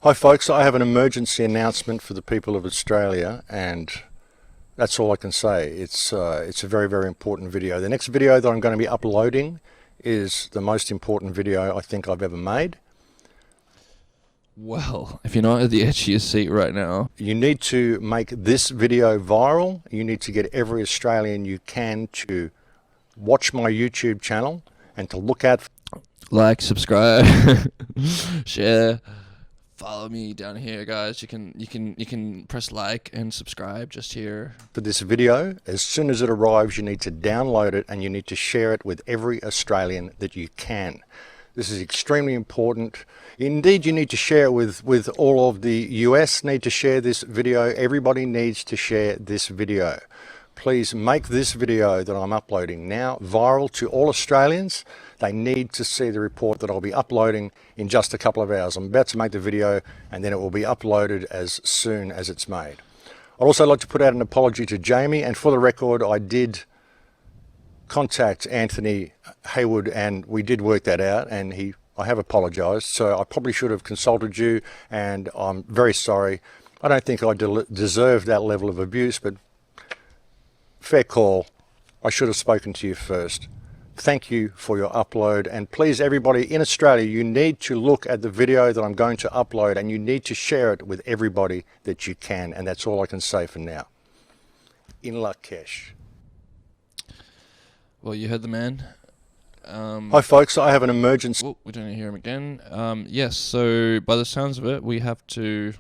Hi folks, I have an emergency announcement for the people of Australia, and that's all I can say. It's a very, very important video. The next video that I'm going to be uploading is the most important video I think I've ever made. Well, if you're not at the edge of your seat right now, You need to make this video viral. You need to get every Australian you can to watch my YouTube channel and to look out like, subscribe, share, follow me down here, guys. You can press like and subscribe just here. for this video. As soon as it arrives, you need to download it and you need to share it with every Australian that you can. This is extremely important. Indeed, you need to share it with all of the US need to share this video. Everybody needs to share this video. Please make this video that I'm uploading now viral to all Australians. They need to see the report that I'll be uploading in just a couple of hours. I'm about to make the video and then it will be uploaded as soon as it's made. I'd also like to put out an apology to Jamie, and for the record, I did contact Anthony Hayward and we did work that out, and I have apologised. So I probably should have consulted you, and I'm very sorry. I don't think I deserve that level of abuse, but fair call. I should have spoken to you first. Thank you for your upload, and please, everybody in Australia, you need to look at the video that I'm going to upload and you need to share it with everybody that you can, and that's all I can say for now. In Lakesh. Well, you heard the man. Hi folks, I have an emergency. Oh, we don't hear him again. Yes, so by the sounds of it, we have to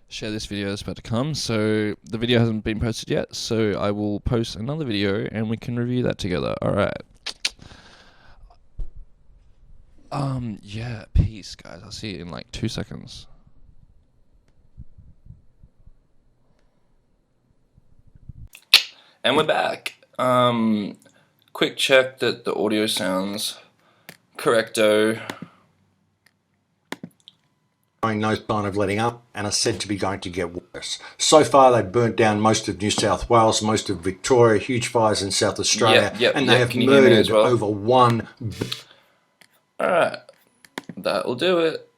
share this video that's about to come. So the video hasn't been posted yet, so I will post another video and we can review that together. Alright. Yeah, peace, guys. I'll see you in like 2 seconds. And we're back. Quick check that the audio sounds correcto. No sign of letting up and are said to be going to get worse. So far, they've burnt down most of New South Wales, most of Victoria, huge fires in South Australia, and they have murdered over 1 Alright, that'll do it.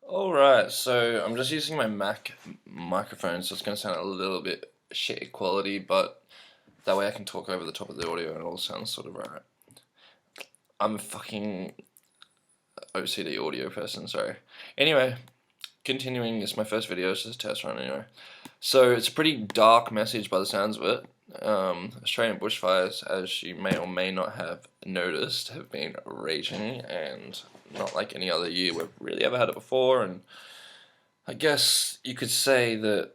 Alright, so I'm just using my Mac microphone, so it's going to sound a little bit shitty quality, but that way I can talk over the top of the audio and it all sounds sort of right. I'm a fucking OCD audio person, sorry. Anyway, continuing, this is my first video, it's just a test run anyway. So it's a pretty dark message by the sounds of it. Australian bushfires, as you may or may not have noticed, have been raging, and not like any other year we've really ever had it before, and I guess you could say that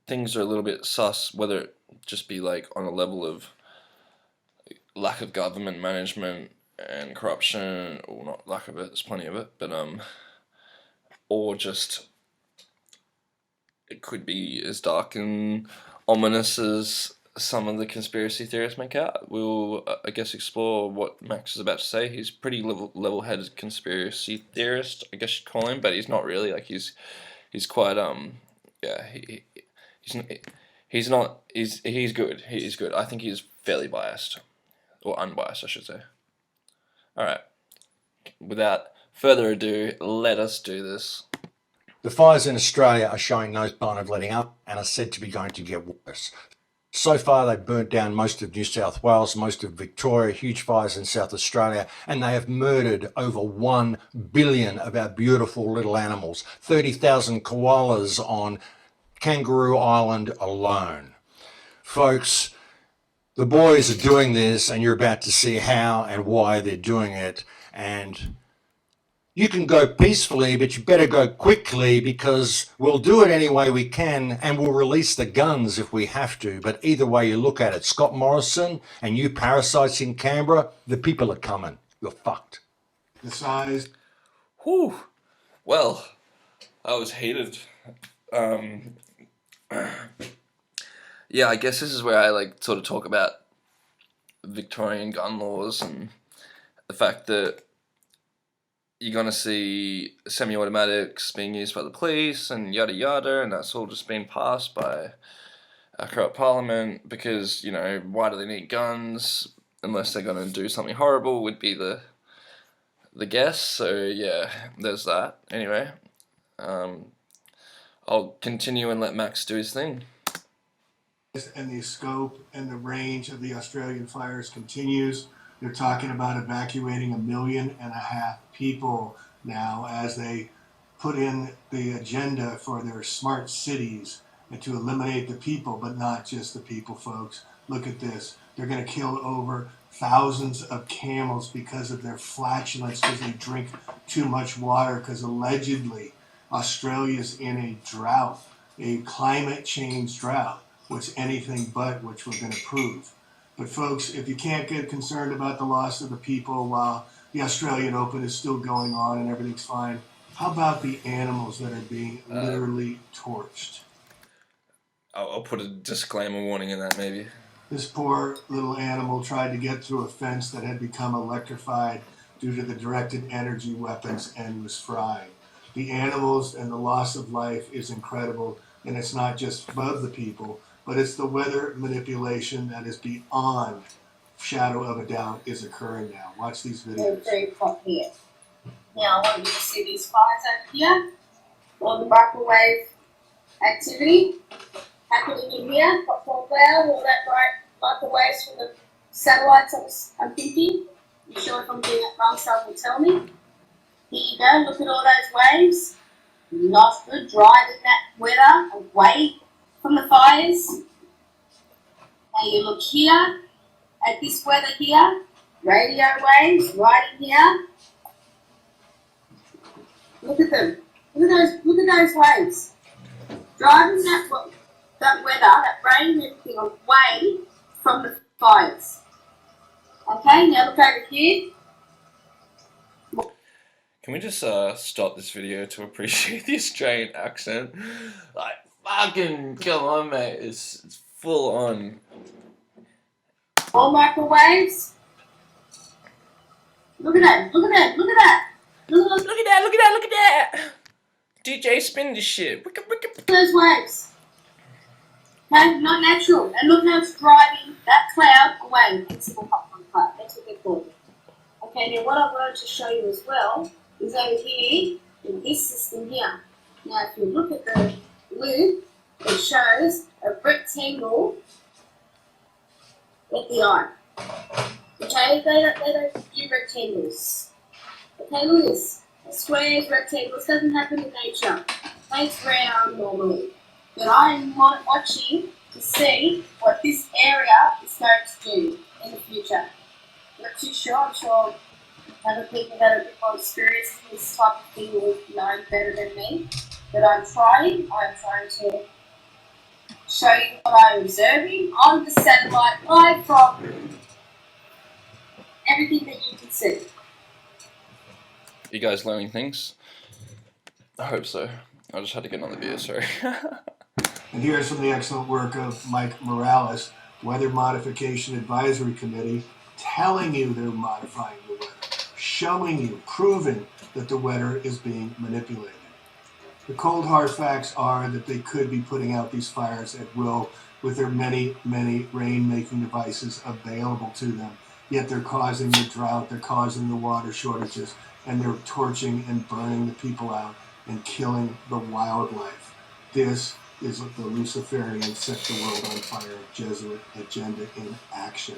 things are a little bit sus, whether it just be like on a level of lack of government management and corruption, or not lack of it, there's plenty of it, but or just it could be as dark and ominous as some of the conspiracy theorists make out. We'll I guess explore what Max is about to say. He's a pretty level-headed conspiracy theorist, I guess you'd call him, but he's not really. Like he's quite yeah, he's good. He's good. I think he's fairly biased, or unbiased, I should say. Alright, without further ado, let us do this. The fires in Australia are showing no sign of letting up and are said to be going to get worse. So far, they've burnt down most of New South Wales, most of Victoria, huge fires in South Australia, and they have murdered over 1 billion of our beautiful little animals, 30,000 koalas on Kangaroo Island alone. Folks, the boys are doing this, and you're about to see how and why they're doing it. And you can go peacefully, but you better go quickly, because we'll do it any way we can, and we'll release the guns if we have to. But either way you look at it, Scott Morrison and you parasites in Canberra, the people are coming. You're fucked. The size. Whew. Well, I was heated. Yeah, I guess this is where I like sort of talk about Victorian gun laws and the fact that you're going to see semi-automatics being used by the police and yada yada, and that's all just been passed by a corrupt parliament because, you know, why do they need guns unless they're going to do something horrible would be the the guests. So yeah, there's that. Anyway, I'll continue and let Max do his thing. And the scope and the range of the Australian fires continues. They're talking about evacuating 1.5 million people now as they put in the agenda for their smart cities and to eliminate the people, but not just the people, folks. Look at this. They're going to kill over thousands of camels because of their flatulence, because they drink too much water, because allegedly Australia's in a drought, a climate change drought, which anything but, which we're going to prove. But folks, if you can't get concerned about the loss of the people while the Australian Open is still going on and everything's fine, how about the animals that are being literally torched? I'll put a disclaimer warning in that, maybe. This poor little animal tried to get through a fence that had become electrified due to the directed energy weapons and was fried. The animals and the loss of life is incredible, and it's not just above the people, but it's the weather manipulation that is beyond shadow of a doubt is occurring now. Watch these videos. Very hot here. Now I want you to see these fires over here, all the microwave activity happening in here, popcorn cloud, all that bright microwaves from the satellites. I'm thinking. I'm sure if I'm doing it wrong, someone will tell me. Here you go. Look at all those waves. Not good. Driving that weather away from the fires. Now you look here at this weather here, radio waves right in here. Look at them. Look at those waves. Driving that weather, that rain and everything away from the fires. Okay, now look over here. Can we just stop this video to appreciate the Australian accent? Like, fucking come on, mate. It's full on. All microwaves. Look at that. Look at that. Look at that. Look at that. Look at that. Look at that. DJ, spin this shit. Those waves. Okay, not natural. And look how it's driving that cloud away. Invincible popcorn cloud. That's what they call it. Okay, now what I wanted to show you as well is over here in this system here. Now, if you look at the loop, it shows a rectangle at the eye. Okay, they don't do rectangles. Okay, look at this. Squares, rectangles, doesn't happen in nature. It's round normally. But I'm watching to see what this area is going to do in the future. Not too sure. I'm sure other people that are a bit more experienced in this type of thing will know better than me. But I'm trying to show you what I'm observing on the satellite live from everything that you can see. You guys learning things? I hope so. I just had to get another beer, sorry. And here's from the excellent work of Mike Morales, Weather Modification Advisory Committee, telling you they're modifying the weather, showing you, proving that the weather is being manipulated. The cold hard facts are that they could be putting out these fires at will with their many, many rain-making devices available to them, yet they're causing the drought, they're causing the water shortages, and they're torching and burning the people out and killing the wildlife. This is the Luciferian set the world on fire Jesuit agenda in action.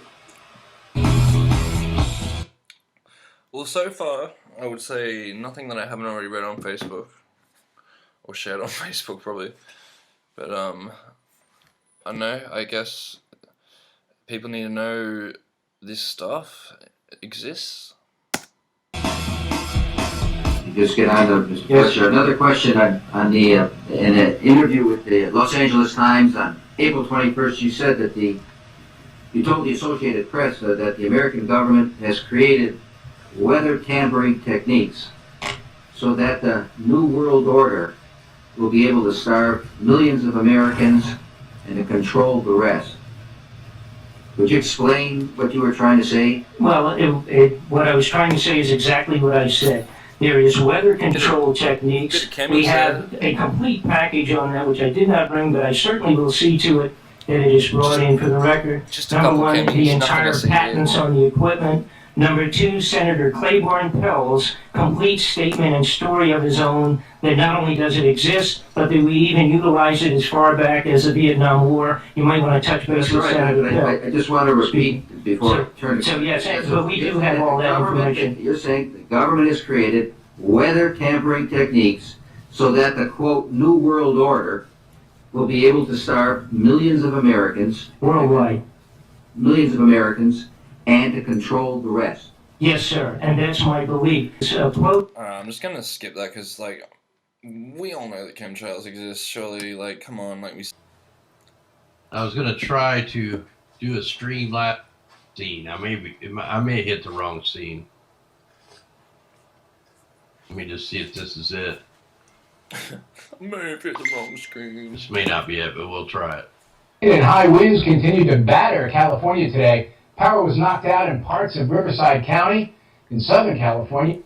Well, so far, I would say nothing that I haven't already read on Facebook. Or shared on Facebook, probably. But, I don't know, I guess people need to know this stuff exists. Just get on to Mr. Fletcher. Another question on the in an interview with the Los Angeles Times on April 21st, you said that you told the Associated Press that the American government has created weather tampering techniques so that the New World Order will be able to starve millions of Americans and to control the rest. Would you explain what you were trying to say? Well, what I was trying to say is exactly what I said. There is weather control techniques. We have a complete package on that, which I did not bring, but I certainly will see to it that it is brought in for the record. Number one, the entire patents on the equipment. Number two, Senator Claiborne Pell's complete statement and story of his own that not only does it exist, but that we even utilize it as far back as the Vietnam War. You might want to touch base with Senator Pell. I just want to repeat before turning. So yes, but we do have all that information. You're saying the government has created weather tampering techniques so that the, quote, New World Order will be able to starve millions of Americans. Worldwide. Millions of Americans, and to control the rest. Yes, sir, and that's my belief. So, quote. I'm just gonna skip that because, like, we all know that chemtrails exist. Surely, like, come on, like we. I was gonna try to do a Streamlabs scene. I may hit the wrong scene. Let me just see if this is it. I may have hit the wrong screen. This may not be it, but we'll try it. And high winds continued to batter California today. Power was knocked out in parts of Riverside County in Southern California.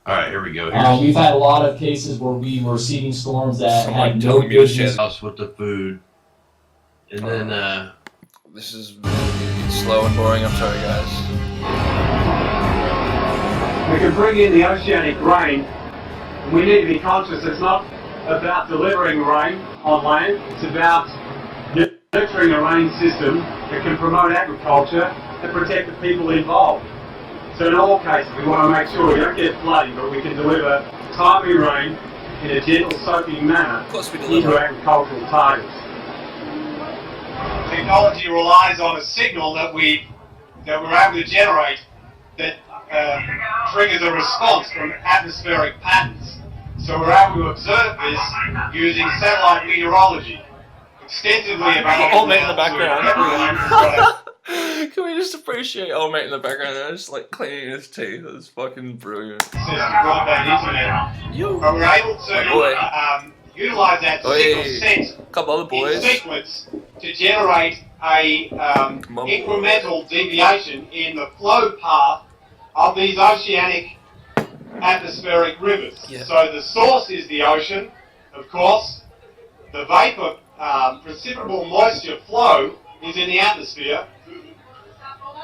All right, here we go. We've had a lot of cases where we were receiving storms that Someone had told no me to good share news. House with the food, and then This is really slow and boring. I'm sorry, guys. We can bring in the oceanic rain. We need to be conscious it's not about delivering rain on land, it's about nurturing a rain system that can promote agriculture and protect the people involved. So in all cases we want to make sure we don't get flooding, but we can deliver timely rain in a gentle soaking manner into agricultural targets. Technology relies on a signal that we're able to generate that triggers a response from atmospheric patterns. So we're able to observe this using satellite meteorology, extensively available. Old mate in the background. Can we just appreciate old mate in the background? They're just like cleaning his teeth. It's fucking brilliant. Broadband internet. But we're able to utilize that signal sense Couple other boys. in sequence to generate a incremental deviation in the flow path of these oceanic atmospheric rivers. Yeah. So the source is the ocean, of course. The vapor, precipitable moisture flow is in the atmosphere.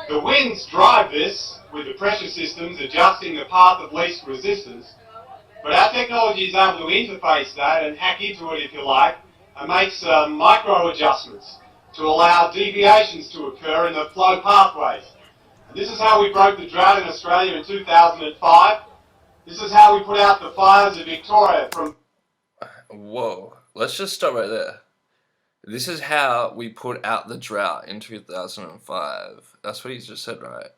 The winds drive this with the pressure systems adjusting the path of least resistance. But our technology is able to interface that and hack into it, if you like, and make some micro adjustments to allow deviations to occur in the flow pathways. And this is how we broke the drought in Australia in 2005. This is how we put out the fires of Victoria from... Whoa, let's just stop right there. This is how we put out the drought in 2005. That's what he just said, right?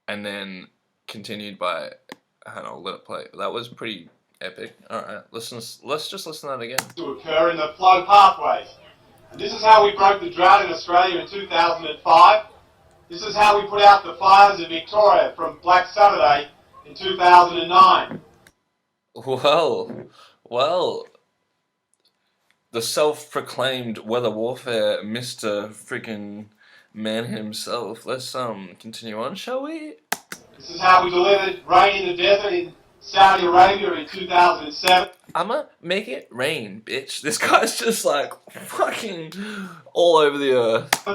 And then continued by, I don't know, let it play. That was pretty epic. Alright, let's just listen to that again. ...to occur in the flow pathways. And this is how we broke the drought in Australia in 2005. This is how we put out the fires of Victoria from Black Saturday in 2009. Well, the self-proclaimed weather warfare Mr. freaking man himself. Let's continue on, shall we? This is how we delivered rain in the desert in Saudi Arabia in 2007. I'ma make it rain, bitch. This guy's just like fucking all over the earth.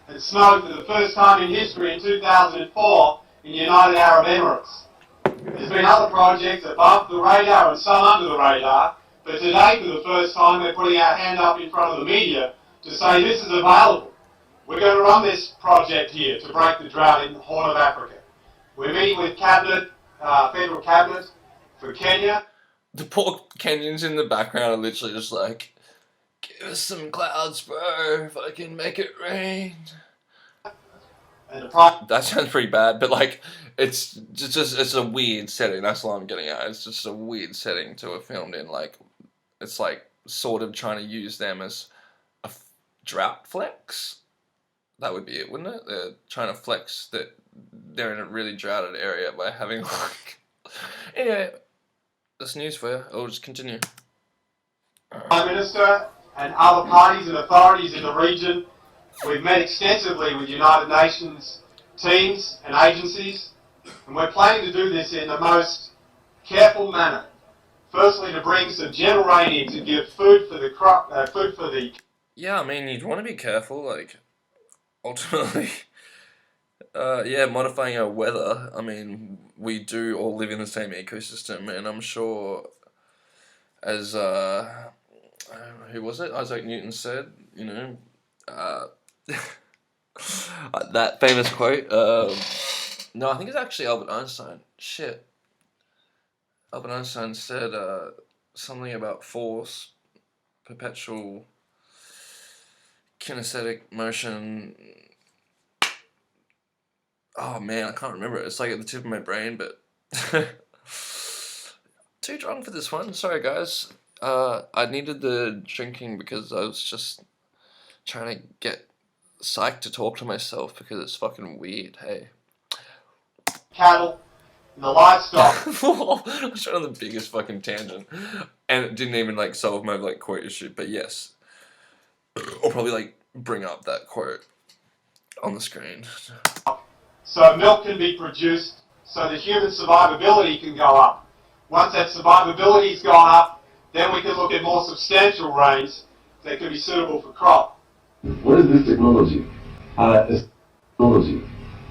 And snow for the first time in history in 2004 in the United Arab Emirates. There's been other projects above the radar and some under the radar, but today for the first time we're putting our hand up in front of the media to say this is available. We're going to run this project here to break the drought in the Horn of Africa. We're meeting with Cabinet, Federal Cabinet for Kenya. The poor Kenyans in the background are literally just like, give us some clouds, bro, if I can make it rain. And that sounds pretty bad, but like, it's a weird setting. That's what I'm getting at. It's just a weird setting to have filmed in. Like, it's like sort of trying to use them as a drought flex. That would be it, wouldn't it? They're trying to flex that they're in a really droughted area by having like. Anyway, that's news for you. I'll just continue. Prime Minister and other parties and authorities in the region. We've met extensively with United Nations teams and agencies, and we're planning to do this in the most careful manner. Firstly, to bring some general rain in to give food for the crop, Yeah, I mean, you'd want to be careful. Like, ultimately, Yeah, modifying our weather. I mean, we do all live in the same ecosystem, and I'm sure, as who was it? Isaac Newton said, you know, uh, that famous quote. No, I think it's actually Albert Einstein. Shit, Albert Einstein said something about force, perpetual kinesthetic motion. Oh man, I can't remember it. It's like at the tip of my brain, but too drunk for this one. Sorry, guys. I needed the drinking because I was just trying to get psyched to talk to myself because it's fucking weird. Hey. Cattle, the livestock. I was trying on the biggest fucking tangent, and it didn't even like solve my like quote issue. But yes, I'll probably like bring up that quote on the screen. So milk can be produced so that human survivability can go up. Once that survivability's gone up, then we can look at more substantial rains that can be suitable for crop. What is this technology?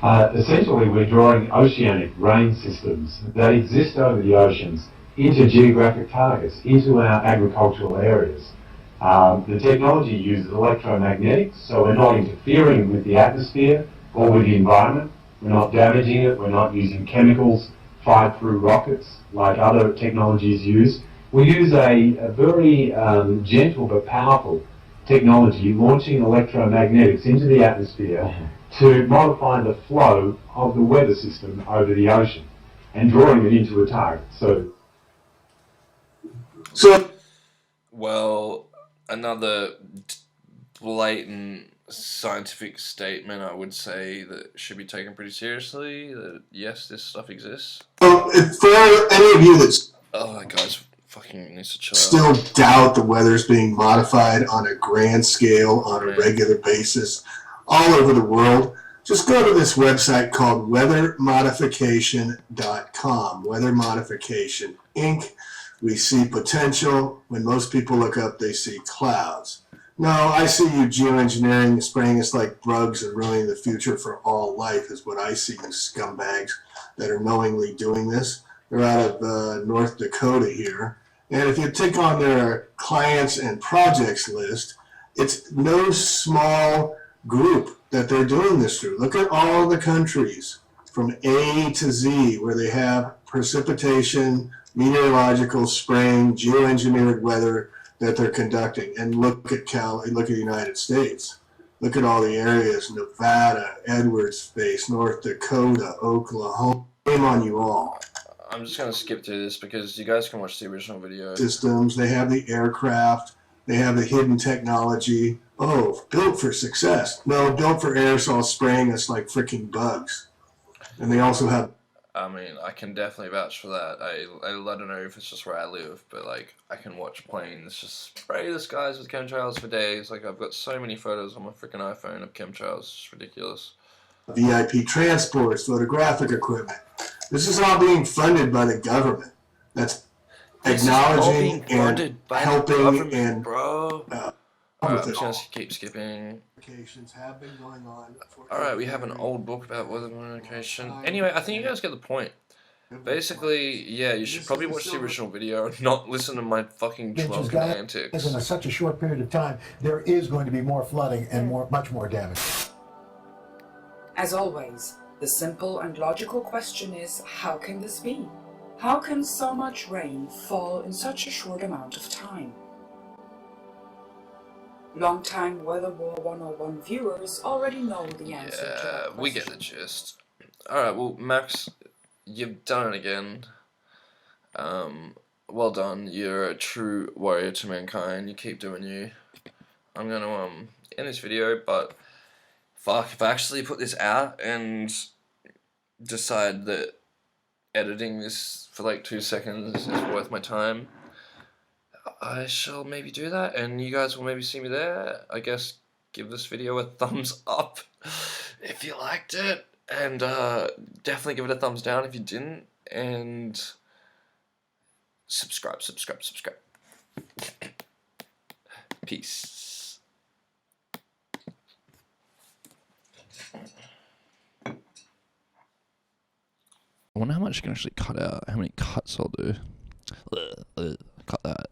Essentially, we're drawing oceanic rain systems that exist over the oceans into geographic targets, into our agricultural areas. The technology uses electromagnetics, so we're not interfering with the atmosphere or with the environment. We're not damaging it. We're not using chemicals fired through rockets like other technologies use. We use a very gentle but powerful technology, launching electromagnetics into the atmosphere to modify the flow of the weather system over the ocean and drawing it into a target. So well, another blatant scientific statement I would say that should be taken pretty seriously, that yes, this stuff exists. For any of you that Oh, that guy's fucking needs to chill still out. doubt the weather's being modified on a grand scale, on a regular basis, all over the world, just go to this website called weathermodification.com. Weather Modification Inc. We see potential. When most people look up, they see clouds. No, I see you geoengineering, spraying us like bugs and ruining the future for all life is what I see, you scumbags that are knowingly doing this. They're out of North Dakota here. And if you take on their clients and projects list, it's no small group that they're doing this through. Look at all the countries from A to Z where they have precipitation, meteorological spraying, geoengineered weather that they're conducting. And look at the United States. Look at all the areas: Nevada, Edwards Space, North Dakota, Oklahoma. Shame on you all. I'm just gonna skip through this because you guys can watch the original video. Systems, they have the aircraft, they have the hidden technology. Oh, built for success. No, built for aerosol spraying us like freaking bugs. And they also have... I mean, I can definitely vouch for that. I don't know if it's just where I live, but like, I can watch planes just spray the skies with chemtrails for days. Like, I've got so many photos on my freaking iPhone of chemtrails. It's ridiculous. VIP transports, photographic equipment. This is all being funded by the government. That's acknowledging and helping and... bro. I'm just gonna keep skipping. Have been going on for Alright, we have an old book about weather modification. Anyway, I think you guys get the point. Basically, yeah, you should probably watch the original video and not listen to my fucking drunken antics. In such a short period of time, there is going to be more flooding and much more damage. As always, the simple and logical question is, how can this be? How can so much rain fall in such a short amount of time? Long-time Weather War 101 viewers already know the answer to that question. We get the gist. Alright, well, Max, you've done it again. Well done. You're a true warrior to mankind. You keep doing you. I'm gonna end this video, but fuck, if I actually put this out and decide that editing this for like 2 seconds is worth my time, I shall maybe do that, and you guys will maybe see me there. I guess give this video a thumbs up if you liked it, and definitely give it a thumbs down if you didn't, and subscribe. Peace. I wonder how much I can actually cut out. How many cuts I'll do. Cut that.